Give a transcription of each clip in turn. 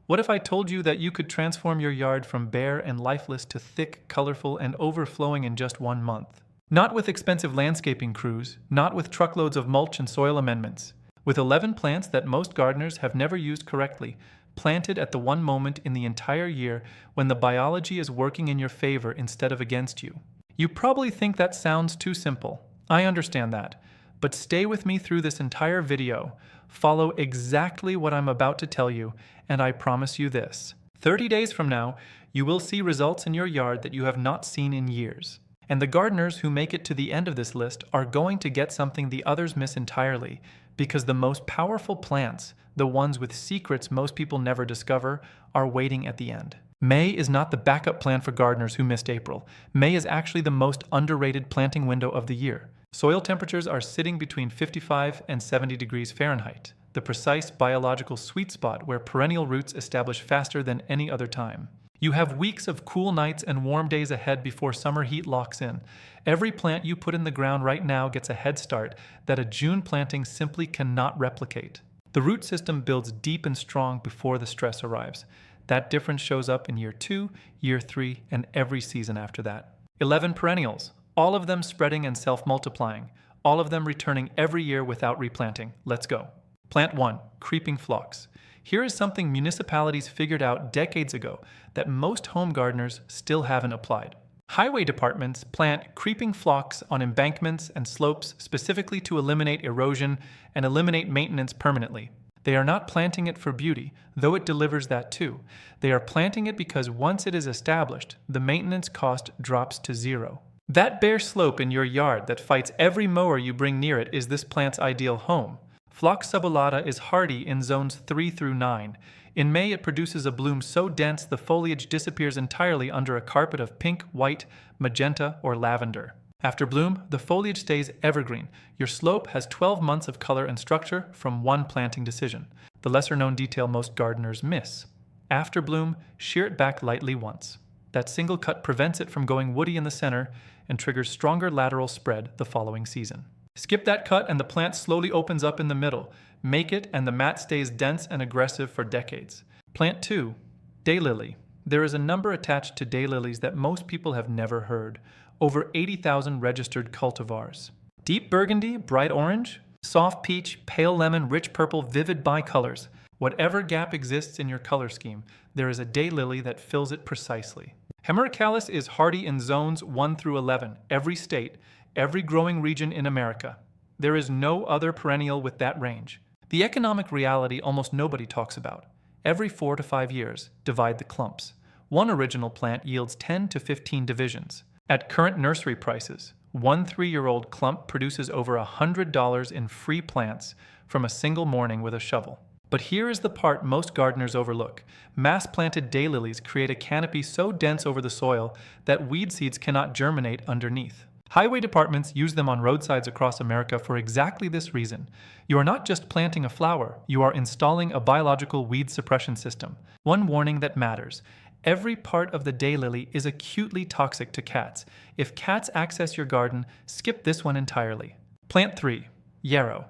What if I told you that you could transform your yard from bare and lifeless to thick, colorful, and overflowing in just 1 month? Not with expensive landscaping crews, not with truckloads of mulch and soil amendments. With 11 plants that most gardeners have never used correctly, planted at the one moment in the entire year when the biology is working in your favor instead of against you. You probably think that sounds too simple. I understand that. But stay with me through this entire video. Follow exactly what I'm about to tell you, and I promise you this. 30 days from now, you will see results in your yard that you have not seen in years. And the gardeners who make it to the end of this list are going to get something the others miss entirely, because the most powerful plants, the ones with secrets most people never discover, are waiting at the end. May is not the backup plan for gardeners who missed April. May is actually the most underrated planting window of the year. Soil temperatures are sitting between 55 and 70 degrees Fahrenheit, the precise biological sweet spot where perennial roots establish faster than any other time. You have weeks of cool nights and warm days ahead before summer heat locks in. Every plant you put in the ground right now gets a head start that a June planting simply cannot replicate. The root system builds deep and strong before the stress arrives. That difference shows up in year 2, year 3, and every season after that. 11 perennials, all of them spreading and self-multiplying, all of them returning every year without replanting. Let's go. Plant 1, creeping phlox. Here is something municipalities figured out decades ago that most home gardeners still haven't applied. Highway departments plant creeping phlox on embankments and slopes specifically to eliminate erosion and eliminate maintenance permanently. They are not planting it for beauty, though it delivers that too. They are planting it because once it is established, the maintenance cost drops to zero. That bare slope in your yard that fights every mower you bring near it is this plant's ideal home. Phlox subulata is hardy in zones 3 through 9. In May, it produces a bloom so dense the foliage disappears entirely under a carpet of pink, white, magenta, or lavender. After bloom, the foliage stays evergreen. Your slope has 12 months of color and structure from one planting decision, the lesser-known detail most gardeners miss. After bloom, shear it back lightly once. That single cut prevents it from going woody in the center and triggers stronger lateral spread the following season. Skip that cut and the plant slowly opens up in the middle. Make it and the mat stays dense and aggressive for decades. Plant 2, Daylily. There is a number attached to daylilies that most people have never heard. Over 80,000 registered cultivars. Deep burgundy, bright orange, soft peach, pale lemon, rich purple, vivid bicolors. Whatever gap exists in your color scheme, there is a daylily that fills it precisely. Hemerocallis is hardy in zones 1 through 11, every state, every growing region in America. There is no other perennial with that range. The economic reality almost nobody talks about. Every 4 to 5 years, divide the clumps. One original plant yields 10 to 15 divisions. At current nursery prices, one 3-year-old clump produces over $100 in free plants from a single morning with a shovel. But here is the part most gardeners overlook. Mass-planted daylilies create a canopy so dense over the soil that weed seeds cannot germinate underneath. Highway departments use them on roadsides across America for exactly this reason. You are not just planting a flower, you are installing a biological weed suppression system. One warning that matters. Every part of the daylily is acutely toxic to cats. If cats access your garden, skip this one entirely. Plant 3, Yarrow.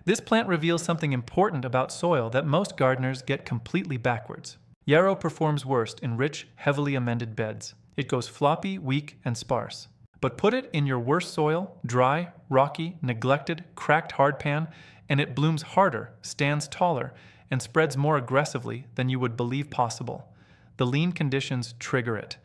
This plant reveals something important about soil that most gardeners get completely backwards. Yarrow performs worst in rich, heavily amended beds. It goes floppy, weak, and sparse. But put it in your worst soil, dry, rocky, neglected, cracked hardpan, and it blooms harder, stands taller, and spreads more aggressively than you would believe possible. The lean conditions trigger it.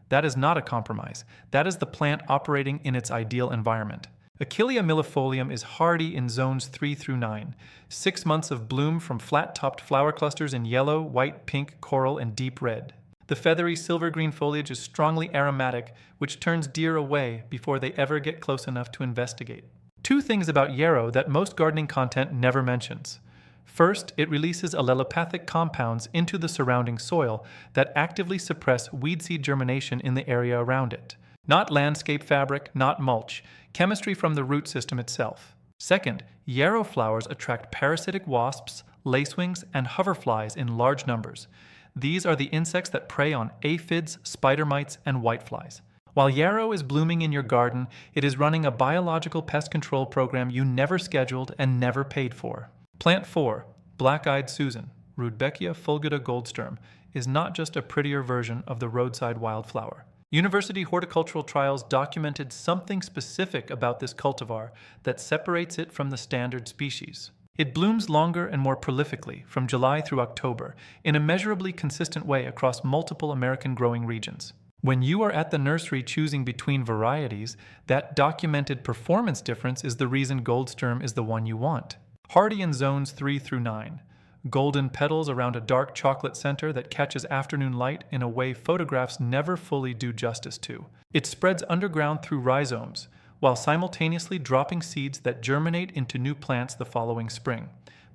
That is not a compromise. That is the plant operating in its ideal environment. Achillea millefolium is hardy in zones 3 through 9. 6 months of bloom from flat-topped flower clusters in yellow, white, pink, coral, and deep red. The feathery silver-green foliage is strongly aromatic, which turns deer away before they ever get close enough to investigate. 2 things about yarrow that most gardening content never mentions. First, it releases allelopathic compounds into the surrounding soil that actively suppress weed seed germination in the area around it. Not landscape fabric, not mulch, chemistry from the root system itself. Second, yarrow flowers attract parasitic wasps, lacewings, and hoverflies in large numbers. These are the insects that prey on aphids, spider mites, and whiteflies. While yarrow is blooming in your garden, it is running a biological pest control program you never scheduled and never paid for. Plant 4, Black-Eyed Susan. Rudbeckia fulgida goldsturm, is not just a prettier version of the roadside wildflower. University horticultural trials documented something specific about this cultivar that separates it from the standard species. It blooms longer and more prolifically, from July through October, in a measurably consistent way across multiple American growing regions. When you are at the nursery choosing between varieties, that documented performance difference is the reason goldsturm is the one you want. Hardy in zones 3 through 9. Golden petals around a dark chocolate center that catches afternoon light in a way photographs never fully do justice to. It spreads underground through rhizomes, while simultaneously dropping seeds that germinate into new plants the following spring.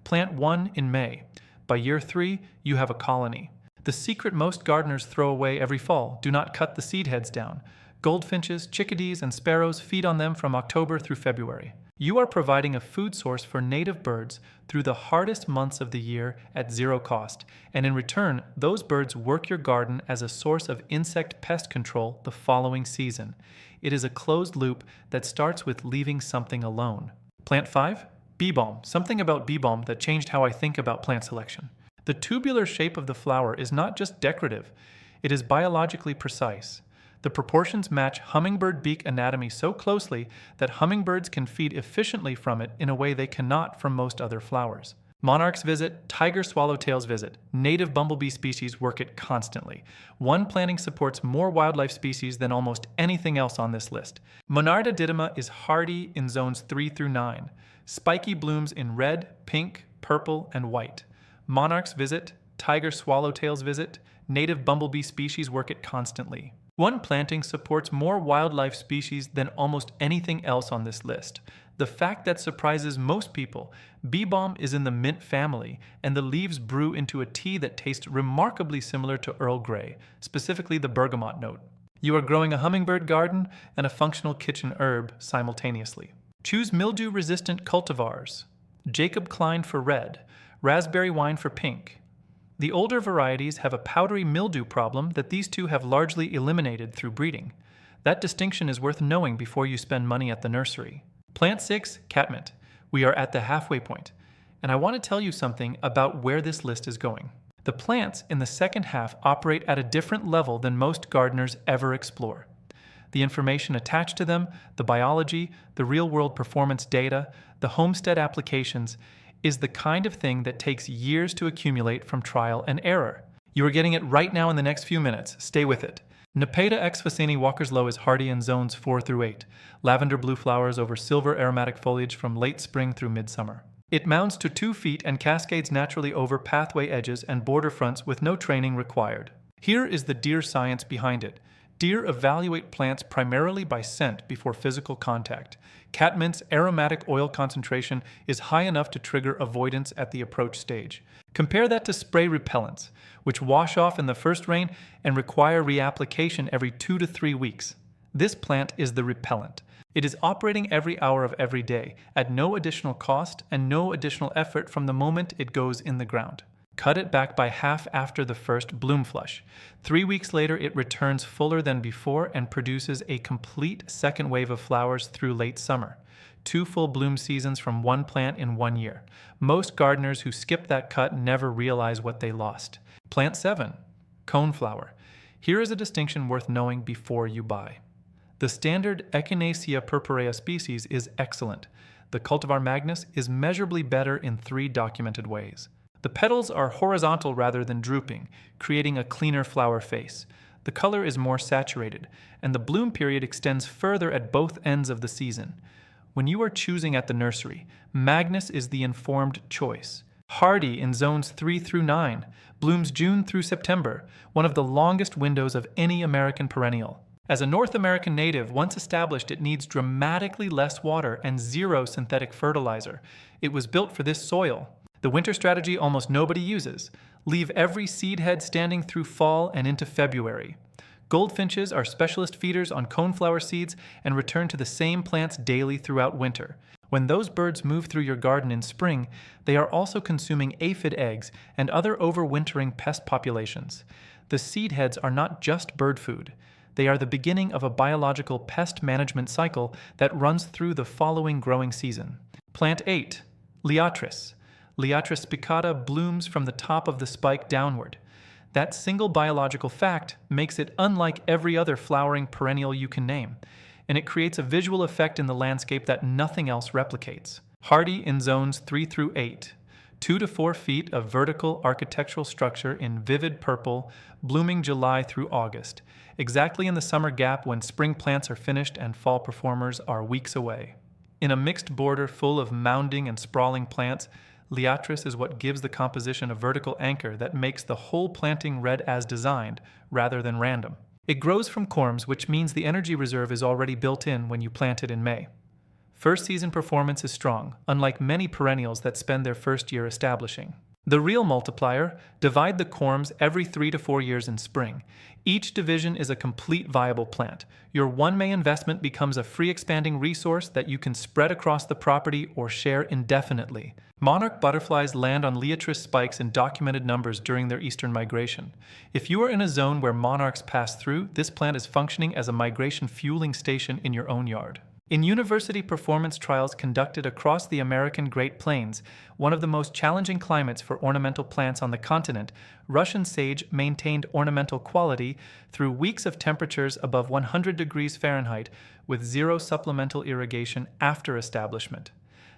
Plant 1 in May. By year 3, you have a colony. The secret most gardeners throw away every fall: do not cut the seed heads down. Goldfinches, chickadees, and sparrows feed on them from October through February. You are providing a food source for native birds through the hardest months of the year at zero cost, and in return, those birds work your garden as a source of insect pest control the following season. It is a closed loop that starts with leaving something alone. Plant 5? Bee balm. Something about bee balm that changed how I think about plant selection. The tubular shape of the flower is not just decorative, it is biologically precise. The proportions match hummingbird beak anatomy so closely that hummingbirds can feed efficiently from it in a way they cannot from most other flowers. Monarchs visit, tiger swallowtails visit, native bumblebee species work it constantly. One planting supports more wildlife species than almost anything else on this list. Monarda didyma is hardy in zones 3 through 9. Spiky blooms in red, pink, purple, and white. Monarchs visit, tiger swallowtails visit, native bumblebee species work it constantly. One planting supports more wildlife species than almost anything else on this list. The fact that surprises most people: bee balm is in the mint family, and the leaves brew into a tea that tastes remarkably similar to Earl Grey, specifically the bergamot note. You are growing a hummingbird garden and a functional kitchen herb simultaneously. Choose mildew-resistant cultivars: Jacob Klein for red, raspberry wine for pink. The older varieties have a powdery mildew problem that these two have largely eliminated through breeding. That distinction is worth knowing before you spend money at the nursery. Plant 6, Catmint. We are at the halfway point, and I want to tell you something about where this list is going. The plants in the second half operate at a different level than most gardeners ever explore. The information attached to them, the biology, the real-world performance data, the homestead applications, is the kind of thing that takes years to accumulate from trial and error. You are getting it right now in the next few minutes. Stay with it. Nepeta X Facini Walker's Low is hardy in zones 4 through 8. Lavender blue flowers over silver aromatic foliage from late spring through midsummer. It mounds to 2 feet and cascades naturally over pathway edges and border fronts with no training required. Here is the deer science behind it. Deer evaluate plants primarily by scent before physical contact. Catmint's aromatic oil concentration is high enough to trigger avoidance at the approach stage. Compare that to spray repellents, which wash off in the first rain and require reapplication every 2 to 3 weeks. This plant is the repellent. It is operating every hour of every day, at no additional cost and no additional effort from the moment it goes in the ground. Cut it back by half after the first bloom flush. 3 weeks later, it returns fuller than before and produces a complete second wave of flowers through late summer. 2 full bloom seasons from one plant in 1 year. Most gardeners who skip that cut never realize what they lost. Plant 7, Coneflower. Here is a distinction worth knowing before you buy. The standard Echinacea purpurea species is excellent. The cultivar Magnus is measurably better in 3 documented ways. The petals are horizontal rather than drooping, creating a cleaner flower face. The color is more saturated, and the bloom period extends further at both ends of the season. When you are choosing at the nursery, Magnus is the informed choice. Hardy in zones 3 through 9, blooms June through September, one of the longest windows of any American perennial. As a North American native, once established, it needs dramatically less water and 0 synthetic fertilizer. It was built for this soil. The winter strategy almost nobody uses. Leave every seed head standing through fall and into February. Goldfinches are specialist feeders on coneflower seeds and return to the same plants daily throughout winter. When those birds move through your garden in spring, they are also consuming aphid eggs and other overwintering pest populations. The seed heads are not just bird food. They are the beginning of a biological pest management cycle that runs through the following growing season. Plant 8, Liatris. Liatris spicata blooms from the top of the spike downward. That single biological fact makes it unlike every other flowering perennial you can name, and it creates a visual effect in the landscape that nothing else replicates. Hardy in zones 3 through 8. 2 to 4 feet of vertical architectural structure in vivid purple, blooming July through August, exactly in the summer gap when spring plants are finished and fall performers are weeks away. In a mixed border full of mounding and sprawling plants, Liatris is what gives the composition a vertical anchor that makes the whole planting read as designed, rather than random. It grows from corms, which means the energy reserve is already built in when you plant it in May. First season performance is strong, unlike many perennials that spend their first year establishing. The real multiplier: divide the corms every 3 to 4 years in spring. Each division is a complete viable plant. Your 1 May investment becomes a free expanding resource that you can spread across the property or share indefinitely. Monarch butterflies land on Liatris spikes in documented numbers during their eastern migration. If you are in a zone where monarchs pass through, this plant is functioning as a migration fueling station in your own yard. In university performance trials conducted across the American Great Plains, one of the most challenging climates for ornamental plants on the continent, Russian sage maintained ornamental quality through weeks of temperatures above 100 degrees Fahrenheit with zero supplemental irrigation after establishment.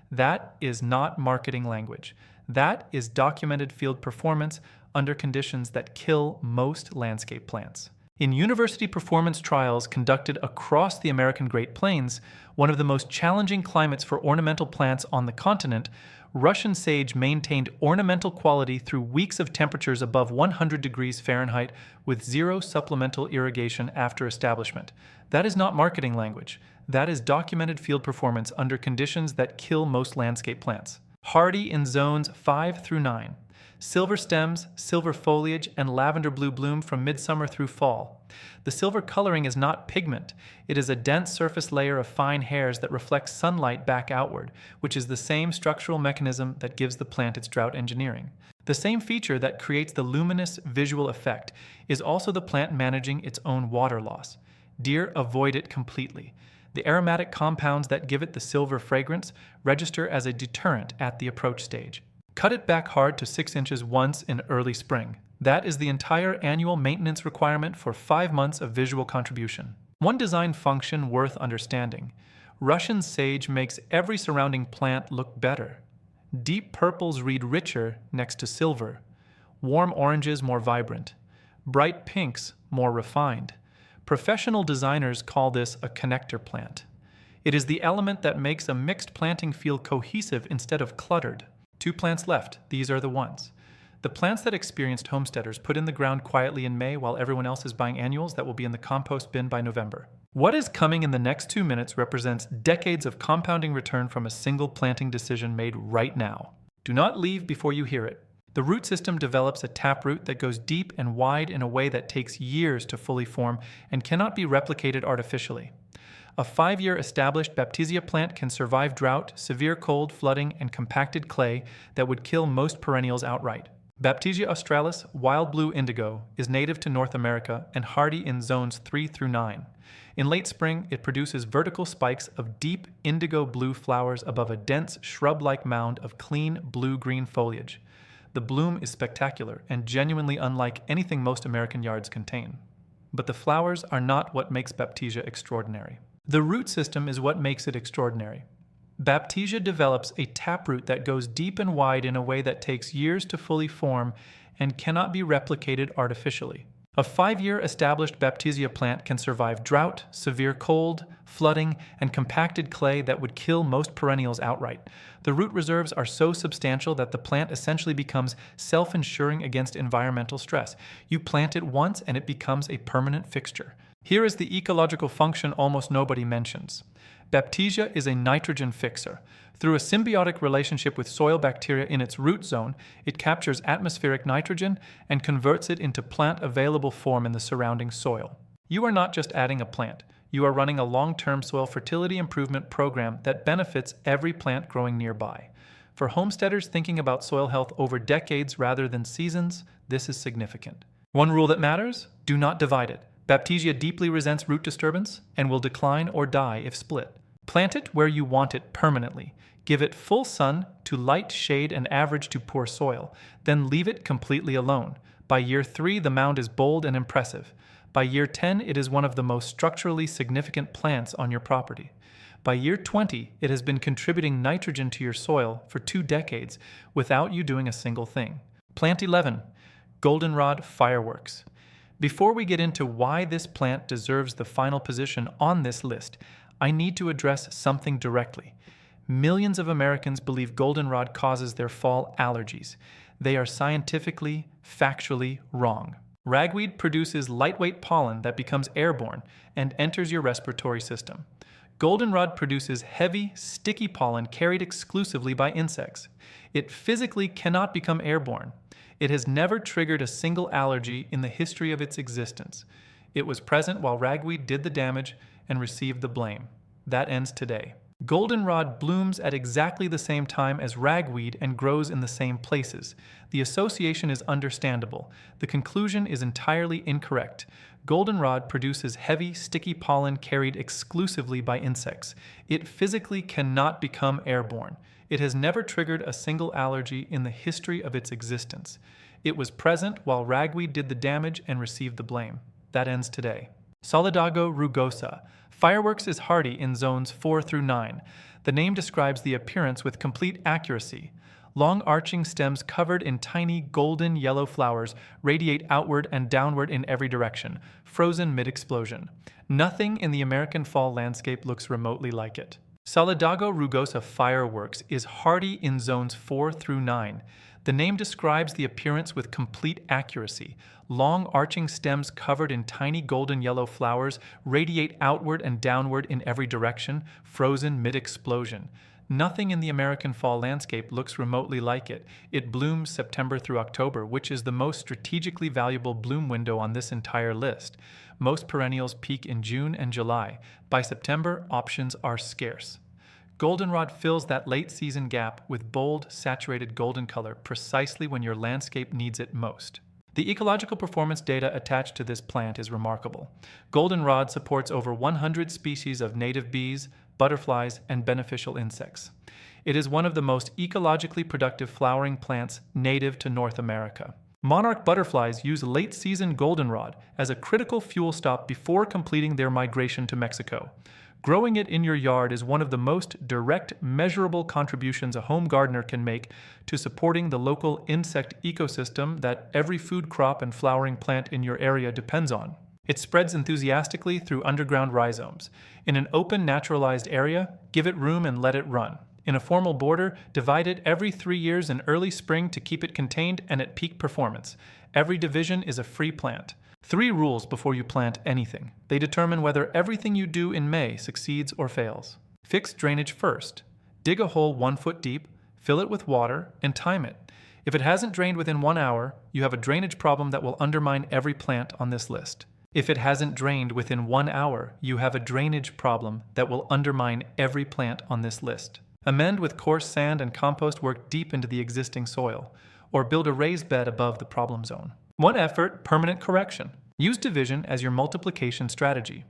That is not marketing language. That is documented field performance under conditions that kill most landscape plants. In university performance trials conducted across the American Great Plains, one of the most challenging climates for ornamental plants on the continent, Russian sage maintained ornamental quality through weeks of temperatures above 100 degrees Fahrenheit with zero supplemental irrigation after establishment. That is not marketing language. That is documented field performance under conditions that kill most landscape plants. Hardy in zones 5 through 9. Silver stems, silver foliage, and lavender blue bloom from midsummer through fall. The silver coloring is not pigment. It is a dense surface layer of fine hairs that reflects sunlight back outward, which is the same structural mechanism that gives the plant its drought engineering. The same feature that creates the luminous visual effect is also the plant managing its own water loss. Deer avoid it completely. The aromatic compounds that give it the silver fragrance register as a deterrent at the approach stage. Cut it back hard to 6 inches once in early spring. That is the entire annual maintenance requirement for 5 months of visual contribution. One design function worth understanding: Russian sage makes every surrounding plant look better. Deep purples read richer next to silver, warm oranges more vibrant, bright pinks more refined. Professional designers call this a connector plant. It is the element that makes a mixed planting feel cohesive instead of cluttered. 2 plants left. These are the ones. The plants that experienced homesteaders put in the ground quietly in May while everyone else is buying annuals that will be in the compost bin by November. What is coming in the next 2 minutes represents decades of compounding return from a single planting decision made right now. Do not leave before you hear it. The root system develops a taproot that goes deep and wide in a way that takes years to fully form and cannot be replicated artificially. A 5-year established Baptisia plant can survive drought, severe cold, flooding, and compacted clay that would kill most perennials outright. Baptisia australis, wild blue indigo, is native to North America and hardy in zones 3 through 9. In late spring, it produces vertical spikes of deep indigo blue flowers above a dense shrub-like mound of clean blue-green foliage. The bloom is spectacular and genuinely unlike anything most American yards contain. But the flowers are not what makes Baptisia extraordinary. The root system is what makes it extraordinary. Baptisia develops a taproot that goes deep and wide in a way that takes years to fully form and cannot be replicated artificially. A 5-year established Baptisia plant can survive drought, severe cold, flooding, and compacted clay that would kill most perennials outright. The root reserves are so substantial that the plant essentially becomes self-insuring against environmental stress. You plant it once and it becomes a permanent fixture. Here is the ecological function almost nobody mentions. Baptisia is a nitrogen fixer. Through a symbiotic relationship with soil bacteria in its root zone, it captures atmospheric nitrogen and converts it into plant-available form in the surrounding soil. You are not just adding a plant. You are running a long-term soil fertility improvement program that benefits every plant growing nearby. For homesteaders thinking about soil health over decades rather than seasons, this is significant. One rule that matters: do not divide it. Baptisia deeply resents root disturbance and will decline or die if split. Plant it where you want it permanently. Give it full sun to light shade and average to poor soil, then leave it completely alone. By year 3, the mound is bold and impressive. By year 10, it is one of the most structurally significant plants on your property. By year 20, it has been contributing nitrogen to your soil for 2 decades without you doing a single thing. Plant 11. Goldenrod Fireworks. Before we get into why this plant deserves the final position on this list, I need to address something directly. Millions of Americans believe goldenrod causes their fall allergies. They are scientifically, factually wrong. Ragweed produces lightweight pollen that becomes airborne and enters your respiratory system. Goldenrod produces heavy, sticky pollen carried exclusively by insects. It physically cannot become airborne. It has never triggered a single allergy in the history of its existence. It was present while ragweed did the damage and received the blame. That ends today. Goldenrod blooms at exactly the same time as ragweed and grows in the same places. The association is understandable. The conclusion is entirely incorrect. Goldenrod produces heavy, sticky pollen carried exclusively by insects. It physically cannot become airborne. It has never triggered a single allergy in the history of its existence. It was present while ragweed did the damage and received the blame. That ends today. Solidago rugosa. Fireworks is hardy in zones 4 through 9. The name describes the appearance with complete accuracy. Long arching stems covered in tiny golden yellow flowers radiate outward and downward in every direction, frozen mid-explosion. Nothing in the American fall landscape looks remotely like it. Solidago rugosa fireworks is hardy in zones 4 through 9. The name describes the appearance with complete accuracy. Long arching stems covered in tiny golden yellow flowers radiate outward and downward in every direction, frozen mid-explosion. Nothing in the American fall landscape looks remotely like it. It blooms September through October, which is the most strategically valuable bloom window on this entire list. Most perennials peak in June and July. By September, options are scarce. Goldenrod fills that late season gap with bold, saturated golden color precisely when your landscape needs it most. The ecological performance data attached to this plant is remarkable. Goldenrod supports over 100 species of native bees, butterflies, and beneficial insects. It is one of the most ecologically productive flowering plants native to North America. Monarch butterflies use late-season goldenrod as a critical fuel stop before completing their migration to Mexico. Growing it in your yard is one of the most direct, measurable contributions a home gardener can make to supporting the local insect ecosystem that every food crop and flowering plant in your area depends on. It spreads enthusiastically through underground rhizomes. In an open, naturalized area, give it room and let it run. In a formal border, divide it every 3 years in early spring to keep it contained and at peak performance. Every division is a free plant. 3 rules before you plant anything. They determine whether everything you do in May succeeds or fails. Fix drainage first. Dig a hole 1 foot deep, fill it with water, and time it. If it hasn't drained within 1 hour, you have a drainage problem that will undermine every plant on this list. If it hasn't drained within 1 hour, you have a drainage problem that will undermine every plant on this list. Amend with coarse sand and compost work deep into the existing soil, or build a raised bed above the problem zone. 1 effort, permanent correction. Use division as your multiplication strategy.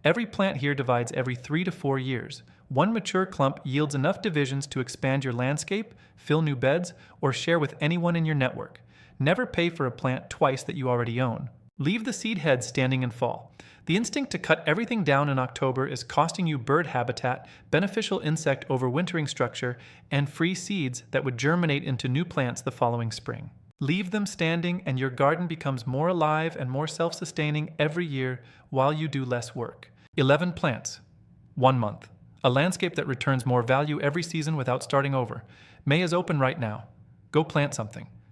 Every plant here divides every 3 to 4 years. 1 mature clump yields enough divisions to expand your landscape, fill new beds, or share with anyone in your network. Never pay for a plant twice that you already own. Leave the seed heads standing in fall. The instinct to cut everything down in October is costing you bird habitat, beneficial insect overwintering structure, and free seeds that would germinate into new plants the following spring. Leave them standing and your garden becomes more alive and more self-sustaining every year while you do less work. 11 plants. 1 month. A landscape that returns more value every season without starting over. May is open right now. Go plant something.